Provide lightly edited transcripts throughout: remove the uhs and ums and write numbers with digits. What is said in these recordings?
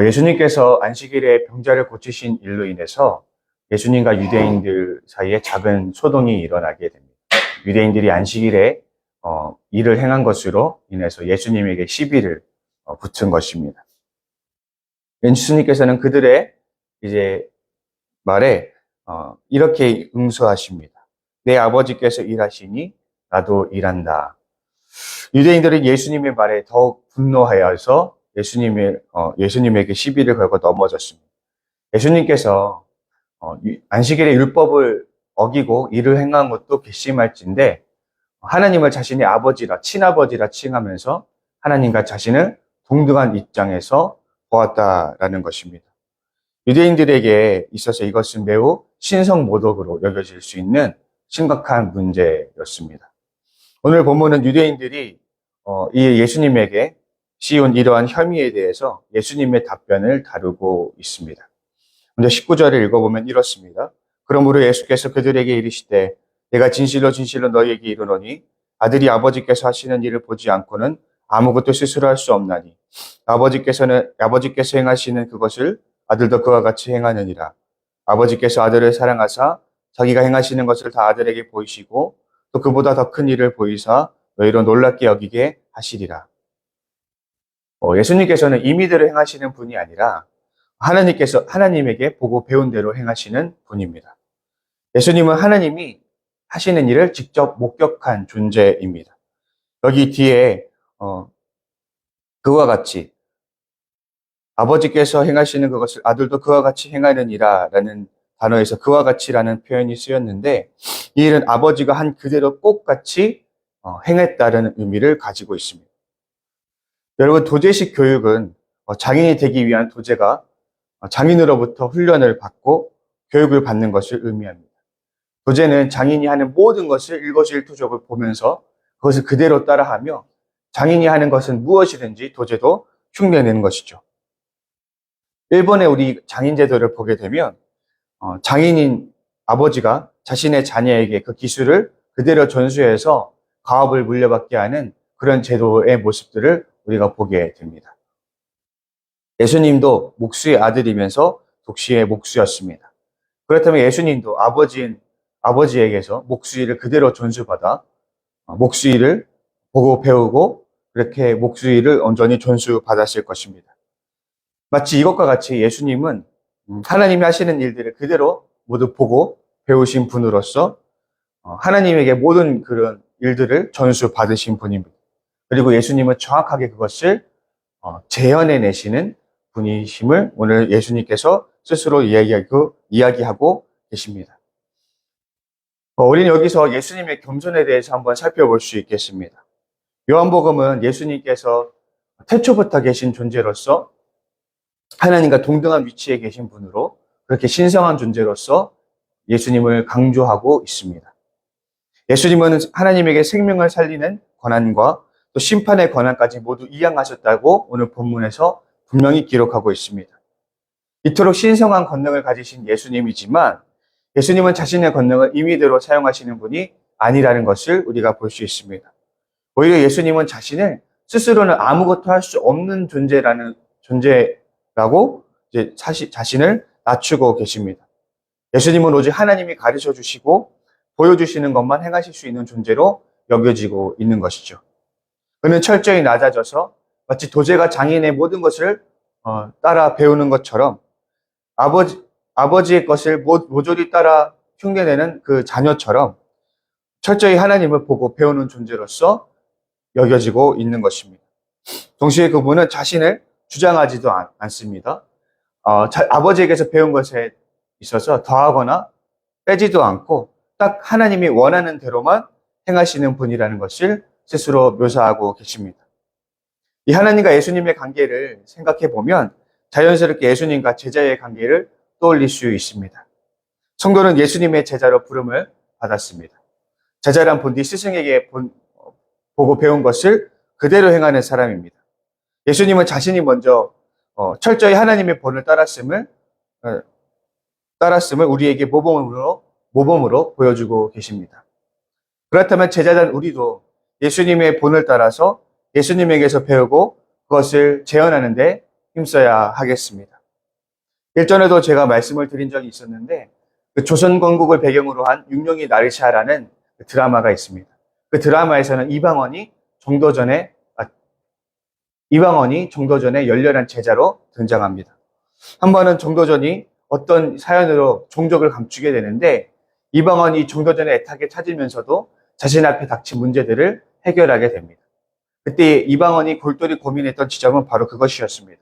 예수님께서 안식일에 병자를 고치신 일로 인해서 예수님과 유대인들 사이에 작은 소동이 일어나게 됩니다. 유대인들이 안식일에 일을 행한 것으로 인해서 예수님에게 시비를 붙은 것입니다. 예수님께서는 그들의 이제 말에 이렇게 응수하십니다. 내 아버지께서 일하시니 나도 일한다. 유대인들은 예수님의 말에 더욱 분노하여서 예수님에게 시비를 걸고 넘어졌습니다. 예수님께서 안식일의 율법을 어기고 일을 행한 것도 괘씸할진데 하나님을 자신의 아버지라 친아버지라 칭하면서 하나님과 자신을 동등한 입장에서 보았다라는 것입니다. 유대인들에게 있어서 이것은 매우 신성모독으로 여겨질 수 있는 심각한 문제였습니다. 오늘 본문은 유대인들이 이 예수님에게 씌운 이러한 혐의에 대해서 예수님의 답변을 다루고 있습니다. 먼저 19절을 읽어보면 이렇습니다. 그러므로 예수께서 그들에게 이르시되 내가 진실로 진실로 너희에게 이르노니 아들이 아버지께서 하시는 일을 보지 않고는 아무것도 스스로 할 수 없나니 아버지께서 행하시는 그것을 아들도 그와 같이 행하느니라. 아버지께서 아들을 사랑하사 자기가 행하시는 것을 다 아들에게 보이시고 또 그보다 더 큰 일을 보이사 너희로 놀랍게 여기게 하시리라. 예수님께서는 임의대로 행하시는 분이 아니라 하나님에게 보고 배운 대로 행하시는 분입니다. 예수님은 하나님이 하시는 일을 직접 목격한 존재입니다. 여기 뒤에 그와 같이 아버지께서 행하시는 그것을 아들도 그와 같이 행하느니라 라는 단어에서 그와 같이라는 표현이 쓰였는데 이 일은 아버지가 한 그대로 똑같이 행했다는 의미를 가지고 있습니다. 여러분, 도제식 교육은 장인이 되기 위한 도제가 장인으로부터 훈련을 받고 교육을 받는 것을 의미합니다. 도제는 장인이 하는 모든 것을 일거수일투족을 보면서 그것을 그대로 따라하며 장인이 하는 것은 무엇이든지 도제도 흉내내는 것이죠. 일본의 우리 장인 제도를 보게 되면 장인인 아버지가 자신의 자녀에게 그 기술을 그대로 전수해서 가업을 물려받게 하는 그런 제도의 모습들을 우리가 보게 됩니다. 예수님도 목수의 아들이면서 독시의 목수였습니다. 그렇다면 예수님도 아버지에게서 목수일을 그대로 전수받아 목수일을 보고 배우고 그렇게 목수일을 온전히 전수받았을 것입니다. 마치 이것과 같이 예수님은 하나님이 하시는 일들을 그대로 모두 보고 배우신 분으로서 하나님에게 모든 그런 일들을 전수받으신 분입니다. 그리고 예수님은 정확하게 그것을 재현해내시는 분이심을 오늘 예수님께서 스스로 이야기하고 계십니다. 우리는 여기서 예수님의 겸손에 대해서 한번 살펴볼 수 있겠습니다. 요한복음은 예수님께서 태초부터 계신 존재로서 하나님과 동등한 위치에 계신 분으로 그렇게 신성한 존재로서 예수님을 강조하고 있습니다. 예수님은 하나님에게 생명을 살리는 권한과 또 심판의 권한까지 모두 이양하셨다고 오늘 본문에서 분명히 기록하고 있습니다. 이토록 신성한 권능을 가지신 예수님이지만 예수님은 자신의 권능을 임의대로 사용하시는 분이 아니라는 것을 우리가 볼 수 있습니다. 오히려 예수님은 자신을 스스로는 아무것도 할 수 없는 존재라고 이제 자신을 낮추고 계십니다. 예수님은 오직 하나님이 가르쳐 주시고 보여주시는 것만 행하실 수 있는 존재로 여겨지고 있는 것이죠. 그는 철저히 낮아져서 마치 도제가 장인의 모든 것을 따라 배우는 것처럼 아버지의 것을 모조리 따라 흉내내는 그 자녀처럼 철저히 하나님을 보고 배우는 존재로서 여겨지고 있는 것입니다. 동시에 그분은 자신을 주장하지도 않습니다. 아버지에게서 배운 것에 있어서 더하거나 빼지도 않고 딱 하나님이 원하는 대로만 행하시는 분이라는 것을 스스로 묘사하고 계십니다. 이 하나님과 예수님의 관계를 생각해 보면 자연스럽게 예수님과 제자의 관계를 떠올릴 수 있습니다. 성도는 예수님의 제자로 부름을 받았습니다. 제자란 본디 스승에게 보고 배운 것을 그대로 행하는 사람입니다. 예수님은 자신이 먼저 철저히 하나님의 본을 따랐음을 우리에게 모범으로 보여주고 계십니다. 그렇다면 제자된 우리도 예수님의 본을 따라서 예수님에게서 배우고 그것을 재현하는데 힘써야 하겠습니다. 일전에도 제가 말씀을 드린 적이 있었는데 그 조선 건국을 배경으로 한 육룡이 나르샤라는 그 드라마가 있습니다. 그 드라마에서는 이방원이 정도전의 열렬한 제자로 등장합니다. 한 번은 정도전이 어떤 사연으로 종족을 감추게 되는데 이방원이 정도전의 애타게 찾으면서도 자신 앞에 닥친 문제들을 해결하게 됩니다. 그때 이방원이 골똘히 고민했던 지점은 바로 그것이었습니다.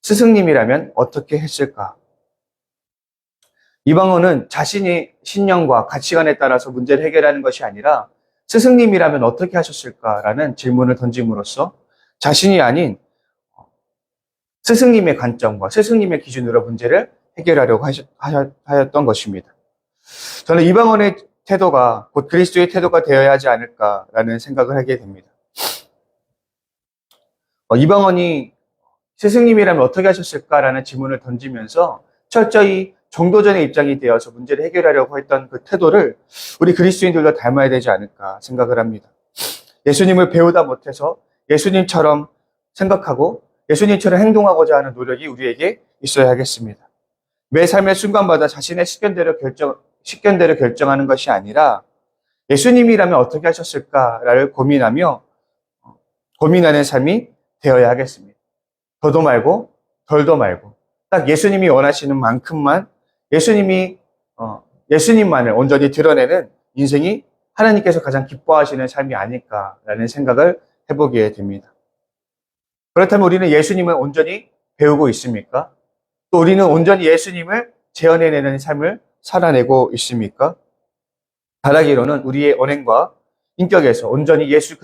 스승님이라면 어떻게 했을까? 이방원은 자신의 신념과 가치관에 따라서 문제를 해결하는 것이 아니라 스승님이라면 어떻게 하셨을까라는 질문을 던짐으로써 자신이 아닌 스승님의 관점과 스승님의 기준으로 문제를 해결하려고 하였던 것입니다. 저는 이방원의 태도가 곧 그리스도의 태도가 되어야 하지 않을까라는 생각을 하게 됩니다. 이방원이 스승님이라면 어떻게 하셨을까라는 질문을 던지면서 철저히 정도전의 입장이 되어서 문제를 해결하려고 했던 그 태도를 우리 그리스도인들도 닮아야 되지 않을까 생각을 합니다. 예수님을 배우다 못해서 예수님처럼 생각하고 예수님처럼 행동하고자 하는 노력이 우리에게 있어야 하겠습니다. 매 삶의 순간마다 자신의 식견대로 결정하는 것이 아니라 예수님이라면 어떻게 하셨을까를 고민하는 삶이 되어야 하겠습니다. 더도 말고 덜도 말고 딱 예수님이 원하시는 만큼만 예수님만을 온전히 드러내는 인생이 하나님께서 가장 기뻐하시는 삶이 아닐까라는 생각을 해보게 됩니다. 그렇다면 우리는 예수님을 온전히 배우고 있습니까? 또 우리는 온전히 예수님을 재현해내는 삶을 살아내고 있습니까? 바라기로는 우리의 언행과 인격에서 온전히 예수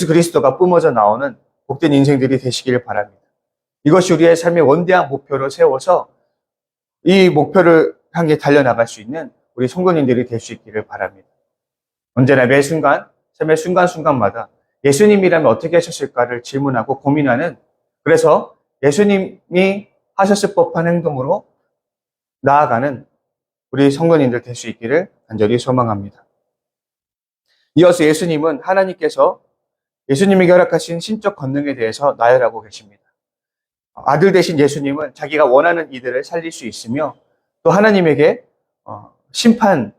그리스도가 뿜어져 나오는 복된 인생들이 되시길 바랍니다. 이것이 우리의 삶의 원대한 목표로 세워서 이 목표를 향해 달려나갈 수 있는 우리 성도님들이 될 수 있기를 바랍니다. 언제나 매 순간, 삶의 순간순간마다 예수님이라면 어떻게 하셨을까를 질문하고 고민하는, 그래서 예수님이 하셨을 법한 행동으로 나아가는 우리 성도님들 될 수 있기를 간절히 소망합니다. 이어서 예수님은 하나님께서 예수님에게 허락하신 신적 권능에 대해서 나열하고 계십니다. 아들 되신 예수님은 자기가 원하는 이들을 살릴 수 있으며 또 하나님에게 심판할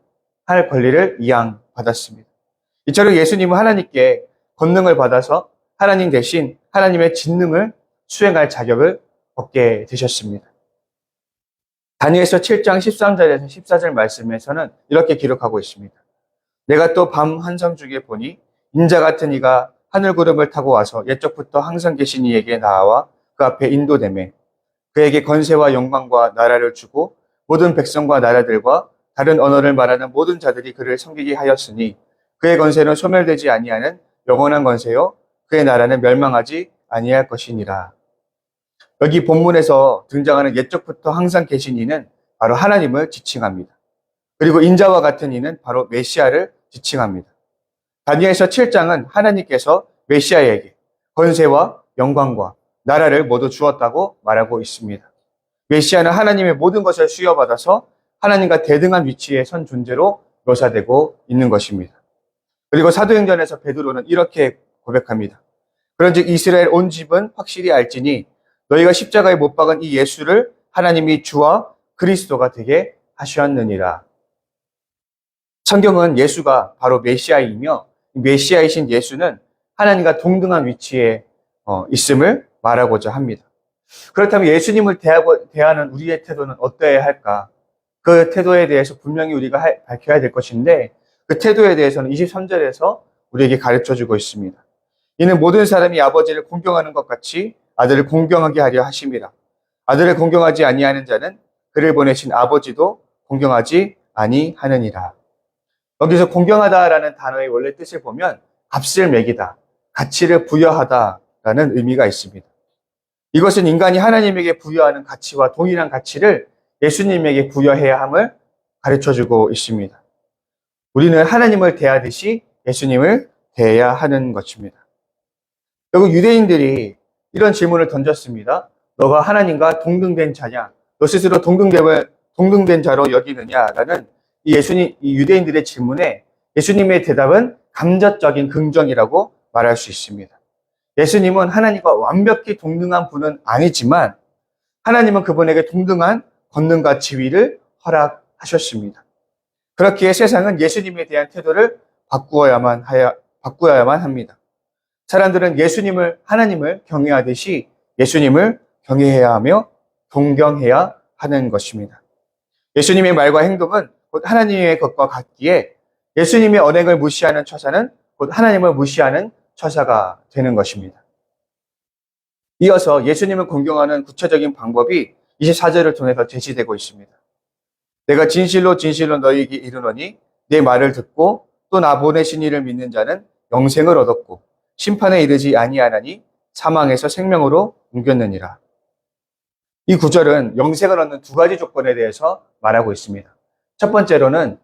권리를 이양받았습니다. 이처럼 예수님은 하나님께 권능을 받아서 하나님 대신 하나님의 진능을 수행할 자격을 얻게 되셨습니다. 다니엘서 7장 13절에서 14절 말씀에서는 이렇게 기록하고 있습니다. 내가 또 밤 환상 중에 보니 인자 같은 이가 하늘 구름을 타고 와서 옛적부터 항상 계신 이에게 나아와 그 앞에 인도되매 그에게 권세와 영광과 나라를 주고 모든 백성과 나라들과 다른 언어를 말하는 모든 자들이 그를 섬기게 하였으니 그의 권세는 소멸되지 아니하는 영원한 권세요 그의 나라는 멸망하지 아니할 것이니라. 여기 본문에서 등장하는 옛적부터 항상 계신 이는 바로 하나님을 지칭합니다. 그리고 인자와 같은 이는 바로 메시아를 지칭합니다. 다니엘서 7장은 하나님께서 메시아에게 권세와 영광과 나라를 모두 주었다고 말하고 있습니다. 메시아는 하나님의 모든 것을 수여받아서 하나님과 대등한 위치에 선 존재로 묘사되고 있는 것입니다. 그리고 사도행전에서 베드로는 이렇게 고백합니다. 그런즉 이스라엘 온 집은 확실히 알지니 너희가 십자가에 못 박은 이 예수를 하나님이 주와 그리스도가 되게 하셨느니라. 성경은 예수가 바로 메시아이며 메시아이신 예수는 하나님과 동등한 위치에 있음을 말하고자 합니다. 그렇다면 예수님을 대하는 우리의 태도는 어떠해야 할까? 그 태도에 대해서 분명히 우리가 밝혀야 될 것인데 그 태도에 대해서는 23절에서 우리에게 가르쳐주고 있습니다. 이는 모든 사람이 아버지를 공경하는 것 같이 아들을 공경하게 하려 하심이라. 아들을 공경하지 아니하는 자는 그를 보내신 아버지도 공경하지 아니하느니라. 여기서 공경하다라는 단어의 원래 뜻을 보면 값을 매기다, 가치를 부여하다라는 의미가 있습니다. 이것은 인간이 하나님에게 부여하는 가치와 동일한 가치를 예수님에게 부여해야 함을 가르쳐주고 있습니다. 우리는 하나님을 대하듯이 예수님을 대해야 하는 것입니다. 결국 유대인들이 이런 질문을 던졌습니다. 너가 하나님과 동등된 자냐? 너 스스로 동등된 자로 여기느냐라는 이 유대인들의 질문에 예수님의 대답은 감정적인 긍정이라고 말할 수 있습니다. 예수님은 하나님과 완벽히 동등한 분은 아니지만 하나님은 그분에게 동등한 권능과 지위를 허락하셨습니다. 그렇기에 세상은 예수님에 대한 태도를 바꾸어야만 합니다. 사람들은 하나님을 경외하듯이 예수님을 경외해야 하며 동경해야 하는 것입니다. 예수님의 말과 행동은 곧 하나님의 것과 같기에 예수님의 언행을 무시하는 처사는 곧 하나님을 무시하는 처사가 되는 것입니다. 이어서 예수님을 공경하는 구체적인 방법이 24절을 통해서 제시되고 있습니다. 내가 진실로 진실로 너희에게 이르노니 내 말을 듣고 또 나 보내신 이를 믿는 자는 영생을 얻었고 심판에 이르지 아니하나니 사망에서 생명으로 옮겼느니라. 이 구절은 영생을 얻는 두 가지 조건에 대해서 말하고 있습니다. 첫 번째로는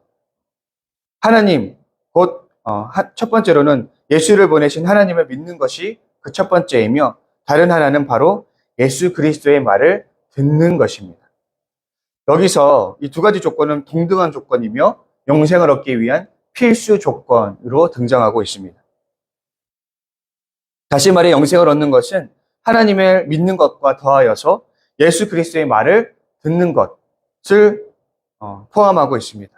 예수를 보내신 하나님을 믿는 것이 그 첫 번째이며 다른 하나는 바로 예수 그리스도의 말을 듣는 것입니다. 여기서 이 두 가지 조건은 동등한 조건이며 영생을 얻기 위한 필수 조건으로 등장하고 있습니다. 다시 말해 영생을 얻는 것은 하나님을 믿는 것과 더하여서 예수 그리스도의 말을 듣는 것을 포함하고 있습니다.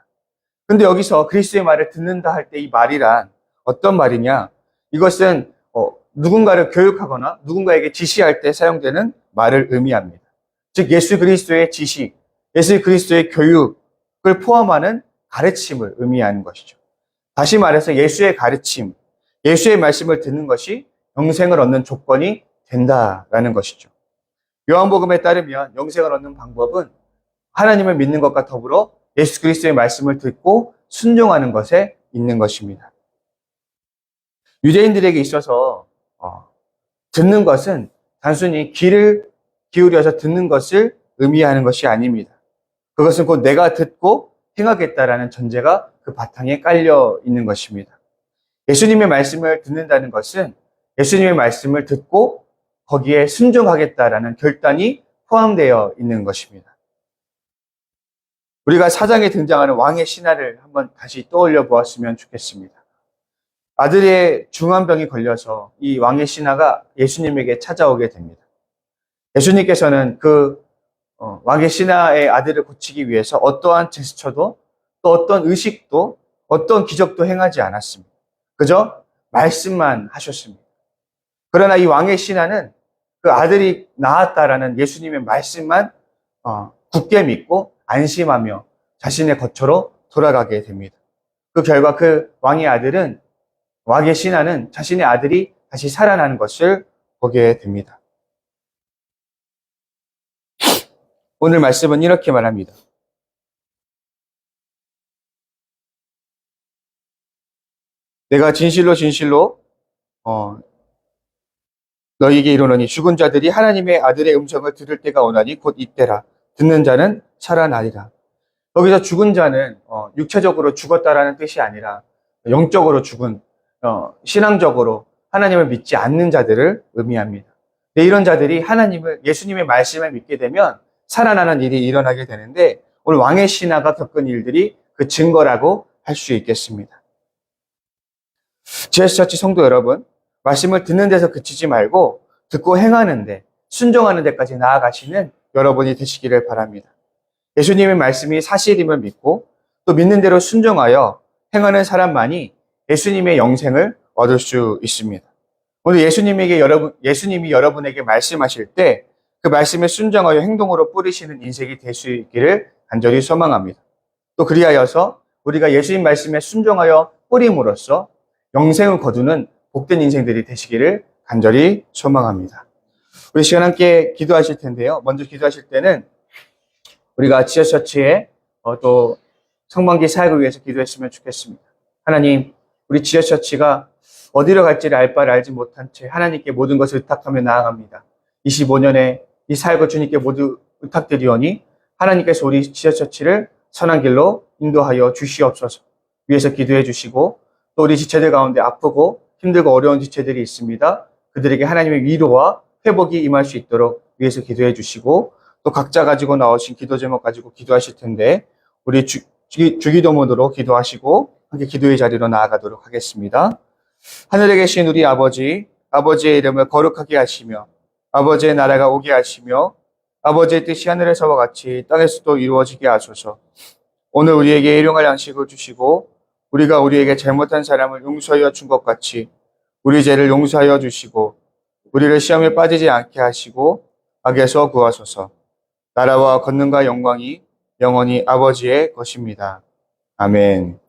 그런데 여기서 그리스도의 말을 듣는다 할 때 이 말이란 어떤 말이냐? 이것은 누군가를 교육하거나 누군가에게 지시할 때 사용되는 말을 의미합니다. 즉 예수 그리스도의 지시, 예수 그리스도의 교육을 포함하는 가르침을 의미하는 것이죠. 다시 말해서 예수의 가르침, 예수의 말씀을 듣는 것이 영생을 얻는 조건이 된다라는 것이죠. 요한복음에 따르면 영생을 얻는 방법은 하나님을 믿는 것과 더불어 예수 그리스도의 말씀을 듣고 순종하는 것에 있는 것입니다. 유대인들에게 있어서 듣는 것은 단순히 귀를 기울여서 듣는 것을 의미하는 것이 아닙니다. 그것은 곧 내가 듣고 행하겠다라는 전제가 그 바탕에 깔려 있는 것입니다. 예수님의 말씀을 듣는다는 것은 예수님의 말씀을 듣고 거기에 순종하겠다라는 결단이 포함되어 있는 것입니다. 우리가 사장에 등장하는 왕의 신하를 한번 다시 떠올려 보았으면 좋겠습니다. 아들의 중환병이 걸려서 이 왕의 신하가 예수님에게 찾아오게 됩니다. 예수님께서는 그 왕의 신하의 아들을 고치기 위해서 어떠한 제스처도 또 어떤 의식도 어떤 기적도 행하지 않았습니다. 그저 말씀만 하셨습니다. 그러나 이 왕의 신하는 그 아들이 나았다라는 예수님의 말씀만 굳게 믿고 안심하며 자신의 거처로 돌아가게 됩니다. 그 결과 그 왕의 신하는 자신의 아들이 다시 살아나는 것을 보게 됩니다. 오늘 말씀은 이렇게 말합니다. 내가 진실로 진실로 너희에게 이르노니 죽은 자들이 하나님의 아들의 음성을 들을 때가 오나니 곧 이때라. 듣는 자는 살아나리라. 여기서 죽은 자는 육체적으로 죽었다라는 뜻이 아니라 영적으로 죽은 신앙적으로 하나님을 믿지 않는 자들을 의미합니다. 이런 자들이 예수님의 말씀을 믿게 되면 살아나는 일이 일어나게 되는데 오늘 왕의 신하가 겪은 일들이 그 증거라고 할 수 있겠습니다. GS처치 성도 여러분, 말씀을 듣는 데서 그치지 말고 듣고 행하는데 순종하는 데까지 나아가시는 여러분이 되시기를 바랍니다. 예수님의 말씀이 사실임을 믿고 또 믿는 대로 순종하여 행하는 사람만이 예수님의 영생을 얻을 수 있습니다. 오늘 예수님이 여러분에게 말씀하실 때 그 말씀에 순종하여 행동으로 뿌리시는 인생이 될 수 있기를 간절히 소망합니다. 또 그리하여서 우리가 예수님 말씀에 순종하여 뿌림으로써 영생을 거두는 복된 인생들이 되시기를 간절히 소망합니다. 우리 시간 함께 기도하실 텐데요. 먼저 기도하실 때는 우리가 지어처치에 또 성만기 사역을 위해서 기도했으면 좋겠습니다. 하나님, 우리 지어처치가 어디로 갈지를 알 바를 알지 못한 채 하나님께 모든 것을 의탁하며 나아갑니다. 25년에 이 사역을 주님께 모두 의탁드리오니 하나님께서 우리 지어처치를 선한 길로 인도하여 주시옵소서. 위에서 기도해 주시고 또 우리 지체들 가운데 아프고 힘들고 어려운 지체들이 있습니다. 그들에게 하나님의 위로와 회복이 임할 수 있도록 위에서 기도해 주시고 또 각자 가지고 나오신 기도 제목 가지고 기도하실 텐데 우리 주기도문으로 기도하시고 함께 기도의 자리로 나아가도록 하겠습니다. 하늘에 계신 우리 아버지, 아버지의 이름을 거룩하게 하시며 아버지의 나라가 오게 하시며 아버지의 뜻이 하늘에서와 같이 땅에서도 이루어지게 하소서. 오늘 우리에게 일용할 양식을 주시고 우리가 우리에게 잘못한 사람을 용서하여 준 것 같이 우리 죄를 용서하여 주시고 우리를 시험에 빠지지 않게 하시고 악에서 구하소서. 나라와 권능과 영광이 영원히 아버지의 것입니다. 아멘.